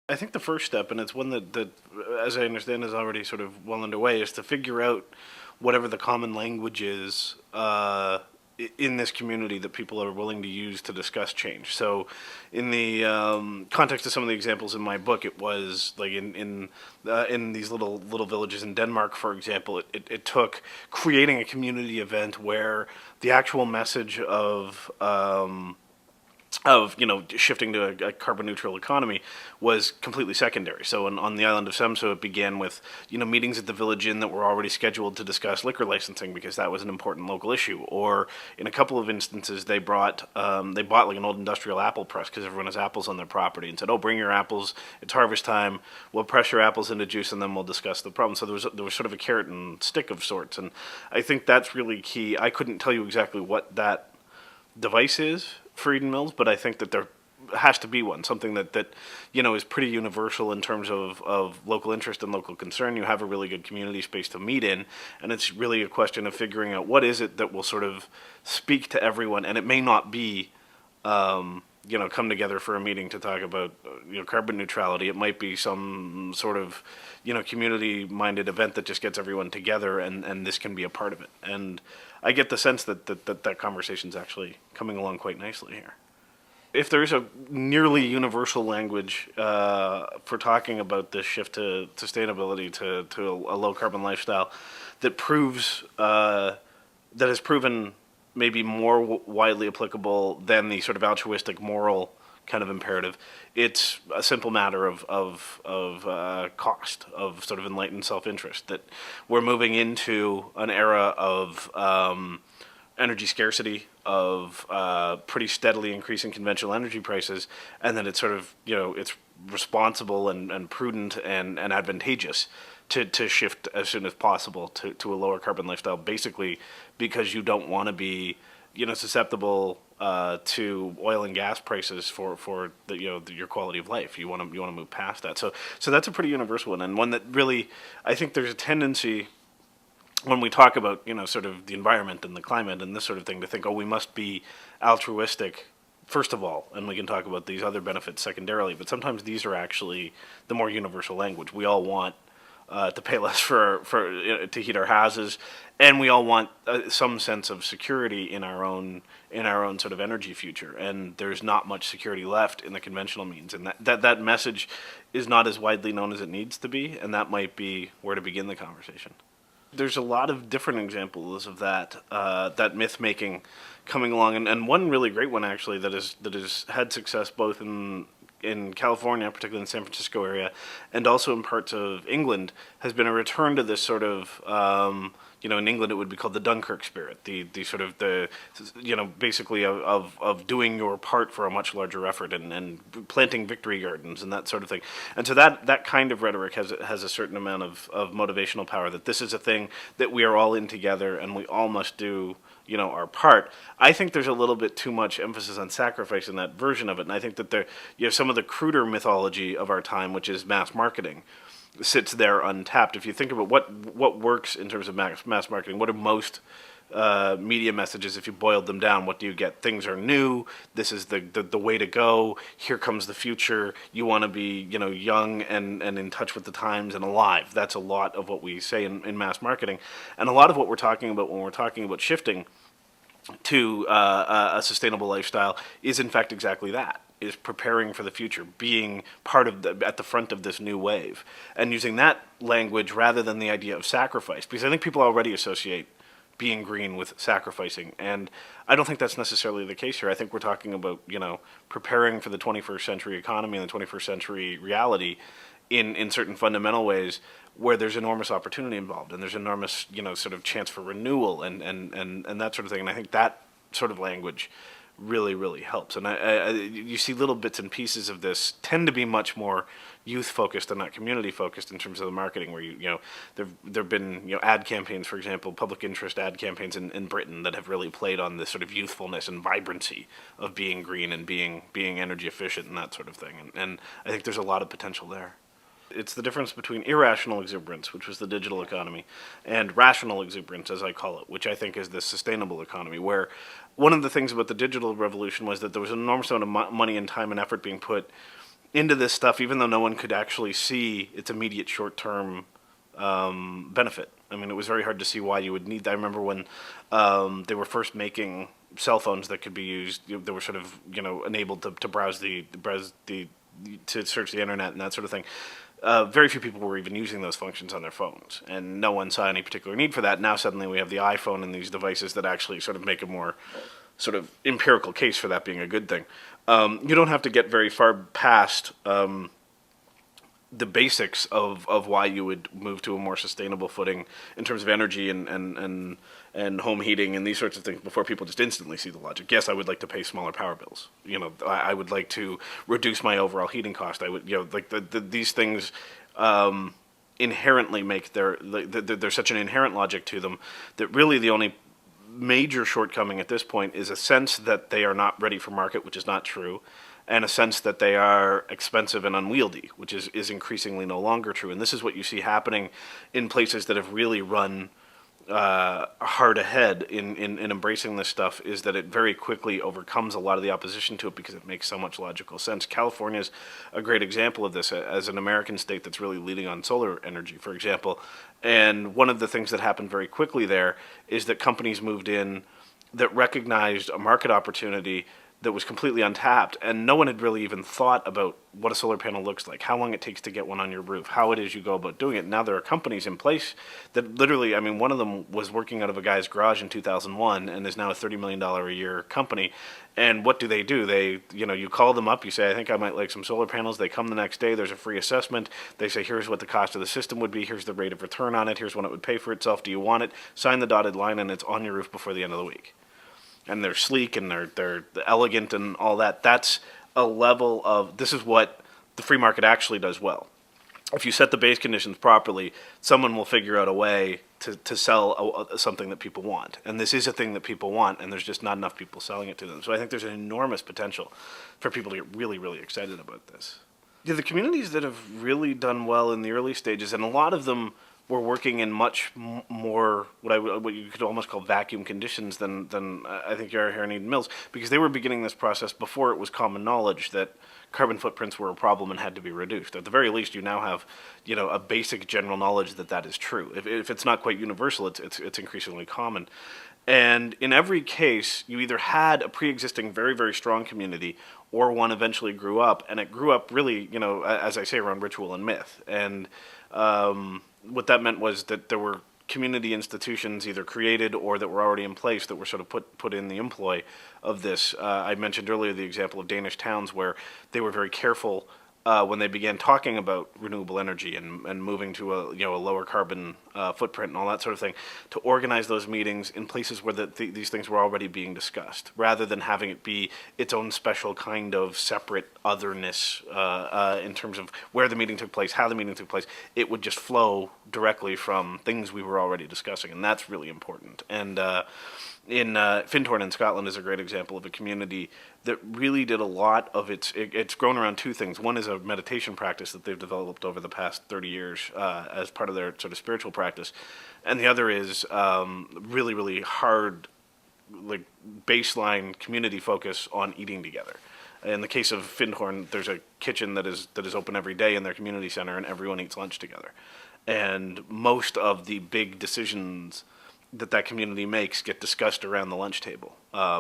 I think the first step, and it's one that, as I understand, is already sort of well underway, is to figure out whatever the common language is in this community that people are willing to use to discuss change. So, in the context of some of the examples in my book, it was like in these little villages in Denmark, for example. It took creating a community event where the actual message of shifting to a carbon neutral economy was completely secondary. So on the island of Semso, it began with meetings at the village inn that were already scheduled to discuss liquor licensing because that was an important local issue. Or in a couple of instances, they bought like an old industrial apple press because everyone has apples on their property and said, "Oh, bring your apples. It's harvest time. We'll press your apples into juice and then we'll discuss the problem." So there was sort of a carrot and stick of sorts, and I think that's really key. I couldn't tell you exactly what that device is for Eden Mills, but I think that there has to be one, something that is pretty universal in terms of local interest and local concern. You have a really good community space to meet in, and it's really a question of figuring out what is it that will sort of speak to everyone. And it may not be come together for a meeting to talk about carbon neutrality. It might be some sort of community-minded event that just gets everyone together, and this can be a part of it. And I get the sense that conversation's actually coming along quite nicely here. If there's a nearly universal language for talking about this shift to sustainability, to a low-carbon lifestyle, that proves that has proven maybe more widely applicable than the sort of altruistic moral kind of imperative. It's a simple matter of cost, of sort of enlightened self-interest, that we're moving into an era of energy scarcity, of pretty steadily increasing conventional energy prices, and that it's sort of, it's responsible and prudent and advantageous to shift as soon as possible to a lower carbon lifestyle, basically because you don't want to be susceptible to oil and gas prices for your quality of life. You want to move past that. So that's a pretty universal one, and one that really, I think there's a tendency when we talk about sort of the environment and the climate and this sort of thing to think, oh, we must be altruistic first of all, and we can talk about these other benefits secondarily. But sometimes these are actually the more universal language. We all want to pay less for to heat our houses, and we all want some sense of security in our own sort of energy future. And there's not much security left in the conventional means, and that message is not as widely known as it needs to be, and that might be where to begin the conversation. There's a lot of different examples of that myth making coming along, and one really great one actually that has had success both in California, particularly in the San Francisco area, and also in parts of England, has been a return to this sort of, in England it would be called the Dunkirk spirit, the sort of basically of doing your part for a much larger effort and planting victory gardens and that sort of thing. And so that kind of rhetoric has a certain amount of motivational power, that this is a thing that we are all in together and we all must do our part. I think there's a little bit too much emphasis on sacrifice in that version of it, and I think that there, some of the cruder mythology of our time, which is mass marketing, sits there untapped. If you think about what works in terms of mass marketing, what are most media messages? If you boiled them down, what do you get? Things are new. This is the way to go. Here comes the future. You want to be young and in touch with the times and alive. That's a lot of what we say in mass marketing, and a lot of what we're talking about when we're talking about shifting to a sustainable lifestyle is in fact exactly that, is preparing for the future, being part of at the front of this new wave, and using that language rather than the idea of sacrifice, because I think people already associate being green with sacrificing, and I don't think that's necessarily the case here. I think we're talking about preparing for the 21st century economy and the 21st century reality in certain fundamental ways where there's enormous opportunity involved, and there's enormous sort of chance for renewal and that sort of thing. And I think that sort of language really helps. And you see little bits and pieces of this tend to be much more youth focused and not community focused in terms of the marketing, where there've been ad campaigns, for example, public interest ad campaigns in Britain that have really played on this sort of youthfulness and vibrancy of being green and being energy efficient and that sort of thing. And I think there's a lot of potential there. It's the difference between irrational exuberance, which was the digital economy, and rational exuberance, as I call it, which I think is the sustainable economy, where one of the things about the digital revolution was that there was an enormous amount of money and time and effort being put into this stuff, even though no one could actually see its immediate short-term benefit. I mean, it was very hard to see why you would need that. I remember when they were first making cell phones that could be used, that were sort of, enabled to browse to search the internet and that sort of thing. Very few people were even using those functions on their phones, and no one saw any particular need for that. Now suddenly we have the iPhone and these devices that actually sort of make a more sort of empirical case for that being a good thing. You don't have to get very far past the basics of why you would move to a more sustainable footing in terms of energy and home heating and these sorts of things before people just instantly see the logic. Yes, I would like to pay smaller power bills. I would like to reduce my overall heating cost. I would, like these things inherently make there's such an inherent logic to them that really the only major shortcoming at this point is a sense that they are not ready for market, which is not true, and a sense that they are expensive and unwieldy, which is increasingly no longer true. And this is what you see happening in places that have really run hard ahead in embracing this stuff, is that it very quickly overcomes a lot of the opposition to it because it makes so much logical sense. California's a great example of this as an American state that's really leading on solar energy, for example. And one of the things that happened very quickly there is that companies moved in that recognized a market opportunity that was completely untapped, and no one had really even thought about what a solar panel looks like, how long it takes to get one on your roof, how it is you go about doing it. Now there are companies in place that literally, I mean, one of them was working out of a guy's garage in 2001 and is now a $30 million a year company. And what do? They, you call them up, you say, I think I might like some solar panels. They come the next day, there's a free assessment. They say, here's what the cost of the system would be, here's the rate of return on it, here's when it would pay for itself, do you want it? Sign the dotted line and it's on your roof before the end of the week. And they're sleek and they're elegant and all that. That's a level of, this is what the free market actually does well. If you set the base conditions properly, someone will figure out a way to sell something that people want. And this is a thing that people want, and there's just not enough people selling it to them. So I think there's an enormous potential for people to get really, really excited about this. Yeah, the communities that have really done well in the early stages, and a lot of them were working in much more what you could almost call vacuum conditions than I think you are here in Eden Mills, because they were beginning this process before it was common knowledge that carbon footprints were a problem and had to be reduced. At the very least, you now have a basic general knowledge that is true. If it's not quite universal, it's increasingly common. And in every case, you either had a pre-existing very, very strong community, or one eventually grew up, and it grew up really, as I say, around ritual and myth. And what that meant was that there were community institutions either created or that were already in place that were sort of put in the employ of this. I mentioned earlier the example of Danish towns where they were very careful when they began talking about renewable energy and moving to a lower carbon footprint and all that sort of thing, to organize those meetings in places where these things were already being discussed, rather than having it be its own special kind of separate otherness in terms of where the meeting took place, how the meeting took place. It would just flow directly from things we were already discussing, and that's really important. And in Findhorn in Scotland is a great example of a community that really did a lot of it's grown around two things. One is a meditation practice that they've developed over the past 30 years as part of their sort of spiritual practice. And the other is really, really hard, like baseline community focus on eating together. In the case of Findhorn, there's a kitchen that is open every day in their community center, and everyone eats lunch together. And most of the big decisions that community makes get discussed around the lunch table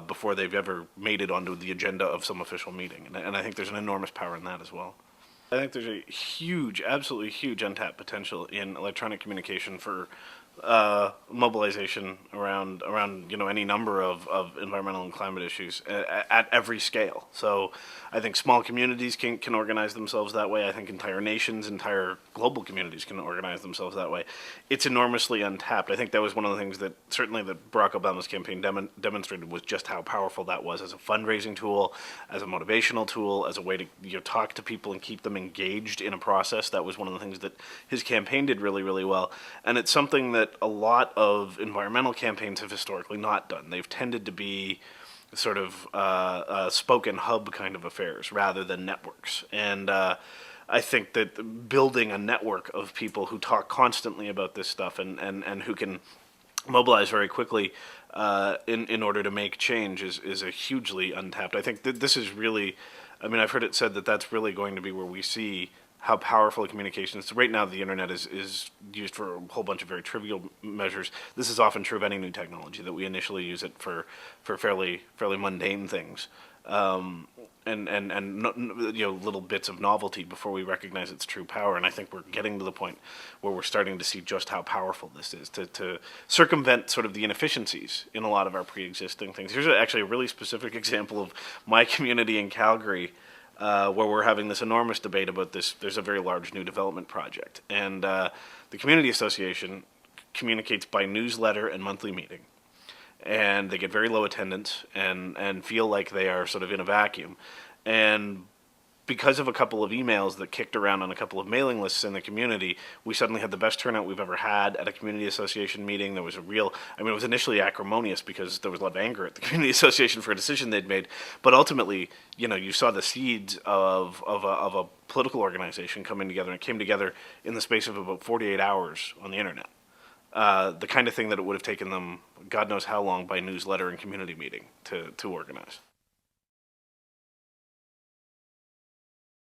before they've ever made it onto the agenda of some official meeting. And I think there's an enormous power in that as well. I think there's a huge, absolutely huge untapped potential in electronic communication for mobilization around any number of environmental and climate issues at every scale. So I think small communities can organize themselves that way. I think entire nations, entire global communities can organize themselves that way. It's enormously untapped. I think that was one of the things that certainly that Barack Obama's campaign demonstrated, was just how powerful that was as a fundraising tool, as a motivational tool, as a way to talk to people and keep them engaged in a process. That was one of the things that his campaign did really, really well. And it's something that a lot of environmental campaigns have historically not done. They've tended to be sort of spoken hub kind of affairs rather than networks. And I think that building a network of people who talk constantly about this stuff and who can mobilize very quickly in order to make change is a hugely untapped. I think that this is really I mean, I've heard it said that that's really going to be where we see how powerful communications. Right now, the internet is used for a whole bunch of very trivial measures. This is often true of any new technology, that we initially use it for fairly mundane things, and little bits of novelty before we recognize its true power. And I think we're getting to the point where we're starting to see just how powerful this is to circumvent sort of the inefficiencies in a lot of our pre-existing things. Here's actually a really specific example of my community in Calgary, where we're having this enormous debate about this. There's a very large new development project, and the community association communicates by newsletter and monthly meeting, and they get very low attendance and feel like they are sort of in a vacuum. And because of a couple of emails that kicked around on a couple of mailing lists in the community, we suddenly had the best turnout we've ever had at a community association meeting. There was it was initially acrimonious because there was a lot of anger at the community association for a decision they'd made. But ultimately, you saw the seeds of a political organization coming together, and it came together in the space of about 48 hours on the internet. The kind of thing that it would have taken them God knows how long by newsletter and community meeting to organize.